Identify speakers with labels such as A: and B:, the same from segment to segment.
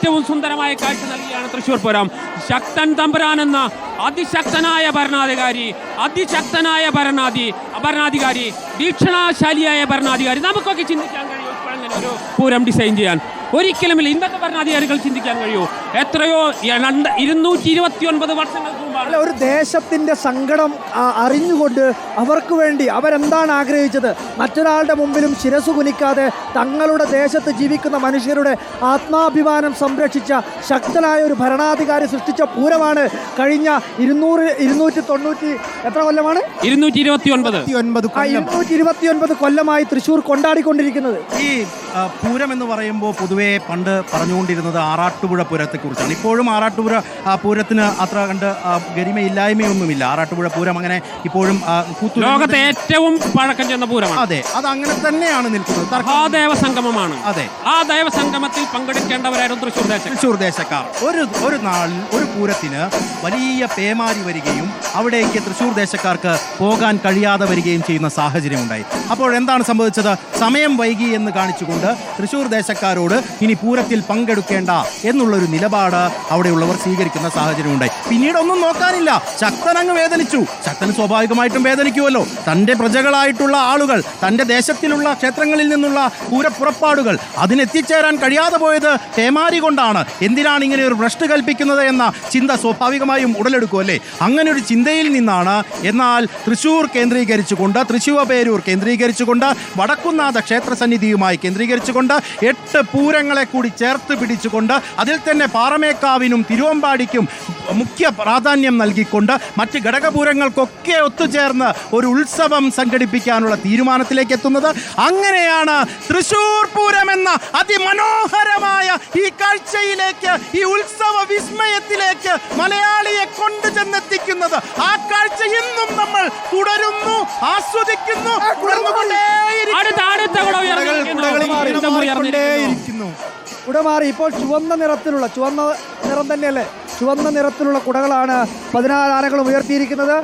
A: ഏറ്റവും സുന്ദരമായ കാഴ്ച നൽകിയാണ് തൃശ്ശൂർ പൂരം. ശക്തൻ തമ്പുരാൻ എന്ന അതിശക്തനായ ഭരണാധികാരി, വീക്ഷണശാലിയായ ഭരണാധികാരി. നമുക്കൊക്കെ ചിന്തിക്കാൻ കഴിയും ഇപ്പോഴങ്ങനെ ഒരു പൂരം ഡിസൈൻ ചെയ്യാൻ. ഒരിക്കലുമില്ല. ഇന്നത്തെ ഭരണാധികാരികൾ ചിന്തിക്കാൻ കഴിയൂ. എത്രയോ 229 വർഷങ്ങൾക്ക് മുമ്പാണ്
B: ഒരു ദേശത്തിന്റെ സങ്കടം അറിഞ്ഞുകൊണ്ട് അവർക്ക് വേണ്ടി അവരെന്താണ് ആഗ്രഹിച്ചത്, മറ്റൊരാളുടെ മുമ്പിലും ശിരസ് കുനിക്കാതെ തങ്ങളുടെ ദേശത്ത് ജീവിക്കുന്ന മനുഷ്യരുടെ ആത്മാഭിമാനം സംരക്ഷിച്ച ശക്തനായ ഒരു ഭരണാധികാരി സൃഷ്ടിച്ച പൂരമാണ് കഴിഞ്ഞ 290 എത്ര കൊല്ലമാണ് 229 കൊല്ലമായി തൃശ്ശൂർ കൊണ്ടാടിക്കൊണ്ടിരിക്കുന്നത്.
C: ഈ പൂരം എന്ന് പറയുമ്പോൾ പൊതുവെ പണ്ട് പറഞ്ഞുകൊണ്ടിരുന്നത് ആറാട്ടുപുഴ പൂരത്തെക്കുറിച്ചാണ്. ഇപ്പോഴും ആറാട്ടുപുഴ പൂരത്തിന് അത്ര കണ്ട് ഗരിമയില്ലായ്മയൊന്നുമില്ല. ആറാട്ടുപുഴ പൂരം അങ്ങനെ ഇപ്പോഴും
A: ലോകത്തെ ഏറ്റവും പഴക്കം ചെന്ന പൂരമാണ്.
C: അതെ, അത് അങ്ങനെ തന്നെയാണ് നിൽക്കുന്നത്.
A: ദേവസംഗമമാണ്.
C: അതെ,
A: ആ ദേവസംഗമത്തിൽ പങ്കെടുക്കേണ്ടവരായിരുന്നു തൃശ്ശൂർ ദേശക്കാർ.
C: ഒരു നാളിൽ ഒരു പൂരത്തിന് വലിയ പേമാരി വരികയും അവിടേക്ക് തൃശ്ശൂർ ദേശക്കാർക്ക് പോകാൻ കഴിയാതെ വരികയും ചെയ്യുന്ന സാഹചര്യം ഉണ്ടായി. അപ്പോൾ എന്താണ് സംഭവിച്ചത്? സമയം വൈകി എന്ന് കാണിച്ചുകൊണ്ട് തൃശ്ശൂർ ദേശക്കാരോട് ഇനി പൂരത്തിൽ പങ്കെടുക്കേണ്ട എന്നുള്ളൊരു നിലപാട് അവിടെയുള്ളവർ സ്വീകരിക്കുന്ന സാഹചര്യം ഉണ്ടായി. പിന്നീട് ഒന്നും നോക്കാനില്ല, ശക്തൻ അങ്ങ് വേദനിച്ചു. ശക്തന് സ്വാഭാവികമായിട്ടും വേദനിക്കുമല്ലോ. തൻ്റെ പ്രജകളായിട്ടുള്ള ആളുകൾ, തൻ്റെ ദേശത്തിലുള്ള ക്ഷേത്രങ്ങളിൽ നിന്നുള്ള പൂരപ്പുറപ്പാടുകൾ അതിനെത്തിച്ചേരാൻ കഴിയാതെ പോയത് പേമാരി കൊണ്ടാണ്. എന്തിനാണ് ഇങ്ങനെ ഒരു ഭ്രഷ്ട് കൽപ്പിക്കുന്നത് എന്ന ചിന്ത സ്വാഭാവികമായും ഉടലെടുക്കുമല്ലേ. അങ്ങനെ ഒരു ചിന്തയിൽ നിന്നാണ് എന്നാൽ തൃശ്ശൂർ കേന്ദ്രീകരിച്ചുകൊണ്ട്, തൃശ്ശൂർ കേന്ദ്രീകരിച്ചുകൊണ്ട്, വടക്കുന്നാഥ ക്ഷേത്ര സന്നിധിയുമായി കേന്ദ്രീകരിച്ചുകൊണ്ട് 8 പൂരങ്ങളെ കൂടി ചേർത്ത് പിടിച്ചുകൊണ്ട് അതിൽ തന്നെ പാറമേക്കാവിനും തിരുവമ്പാടിക്കും മുഖ്യ പ്രാധാന്യം നൽകിക്കൊണ്ട് മറ്റ് ഘടകപൂരങ്ങൾക്കൊക്കെ ഒത്തുചേർന്ന് ഒരു ഉത്സവം സംഘടിപ്പിക്കാനുള്ള തീരുമാനത്തിലേക്ക് എത്തുന്നത്. അങ്ങനെയാണ് തൃശ്ശൂർ പൂരം എന്ന അതിമനോഹരമായ ഈ കാഴ്ചയിലേക്ക്, ഈ ഉത്സവ വിസ്മയത്തിലേക്ക് മലയാളിയെ കൊണ്ടുചെന്നെത്തിക്കുന്നത്. ആ കാഴ്ച ഇന്നും നമ്മൾ തുടരുന്നു, ആസ്വദിക്കുന്നു.
B: കുടമാറി ഇപ്പോൾ ചുവന്ന നിറം തന്നെയല്ലേ, ചുവന്ന നിറത്തിലുള്ള കുടകളാണ് 14 ആനകളും ഉയർത്തിയിരിക്കുന്നത്.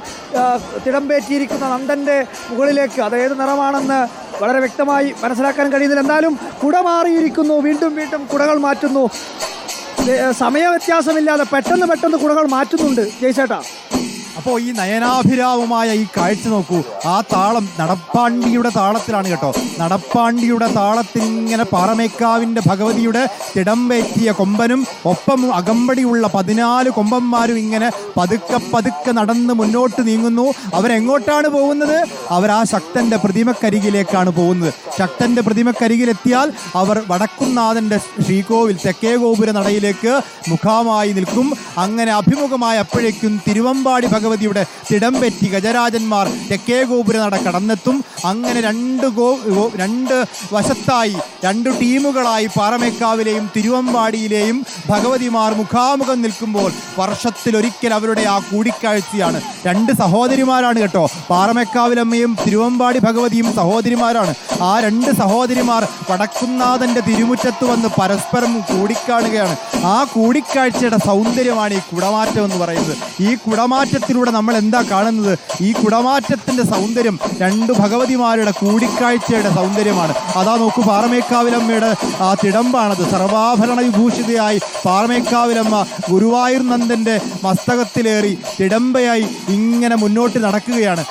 B: തിടമ്പേറ്റിയിരിക്കുന്ന നന്ദൻ്റെ മുകളിലേക്ക് അത് ഏത് നിറമാണെന്ന് വളരെ വ്യക്തമായി മനസ്സിലാക്കാൻ കഴിയുന്നില്ല. എന്നാലും കുട മാറിയിരിക്കുന്നു, വീണ്ടും കുടകൾ മാറ്റുന്നു. സമയ വ്യത്യാസമില്ലാതെ പെട്ടെന്ന് കുടകൾ മാറ്റുന്നുണ്ട് ജയ്സേട്ടാ.
D: അപ്പോൾ ഈ നയനാഭിരാമമായ ഈ കാഴ്ച നോക്കൂ. ആ താളം നടപ്പാണ്ടിയുടെ താളത്തിലാണ് കേട്ടോ. നടപ്പാണ്ടിയുടെ താളത്തിൽ ഇങ്ങനെ പാറമേക്കാവിൻ്റെ ഭഗവതിയുടെ തിടമ്പേറ്റിയ കൊമ്പനും ഒപ്പം അകമ്പടിയുള്ള 14 കൊമ്പന്മാരും ഇങ്ങനെ പതുക്കെ നടന്ന് മുന്നോട്ട് നീങ്ങുന്നു. അവരെങ്ങോട്ടാണ് പോകുന്നത്? അവർ ആ ശക്തൻ്റെ പ്രതിമക്കരികിലേക്കാണ് പോകുന്നത്. ശക്തൻ്റെ പ്രതിമക്കരികിലെത്തിയാൽ അവർ വടക്കുന്നാഥൻ്റെ ശ്രീകോവിൽ തെക്കേ ഗോപുര നടയിലേക്ക് മുഖമായി നിൽക്കും. അങ്ങനെ അഭിമുഖമായ അപ്പോഴേക്കും തിരുവമ്പാടി ഭഗവതിയുടെ തിടമ്പെറ്റി ഗജരാജന്മാർ തെക്കേ ഗോപുര നട കടന്നെത്തും. അങ്ങനെ രണ്ട് വശത്തായി 2 ടീമുകളായി പാറമേക്കാവിലെയും തിരുവമ്പാടിയിലെയും ഭഗവതിമാർ മുഖാമുഖം നിൽക്കുമ്പോൾ വർഷത്തിലൊരിക്കൽ അവരുടെ ആ കൂടിക്കാഴ്ചയാണ്. 2 സഹോദരിമാരാണ് കേട്ടോ. പാറമേക്കാവിലമ്മയും തിരുവമ്പാടി ഭഗവതിയും സഹോദരിമാരാണ്. ആ 2 സഹോദരിമാർ വടക്കുന്നാഥൻ്റെ തിരുമുറ്റത്ത് വന്ന് പരസ്പരം കൂടിക്കാണുകയാണ്. ആ കൂടിക്കാഴ്ചയുടെ സൗന്ദര്യമാണ് ഈ കുടമാറ്റം എന്ന് പറയുന്നത്. ഈ കുടമാറ്റത്തിലൂടെ നമ്മൾ എന്താ കാണുന്നത്? ഈ കുടമാറ്റത്തിൻ്റെ സൗന്ദര്യം 2 ഭഗവതിമാരുടെ കൂടിക്കാഴ്ചയുടെ സൗന്ദര്യമാണ്. അതാ നോക്കൂ, പാറമേക്കാവിലമ്മയുടെ ആ തിടമ്പാണത്. സർവാഭരണ വിഭൂഷിതയായി പാറമേക്കാവിലമ്മ ഗുരുവായൂർ നന്ദൻ്റെ മസ്തകത്തിലേറി തിടമ്പയായി ഇങ്ങനെ മുന്നോട്ട് നടക്കുകയാണ്.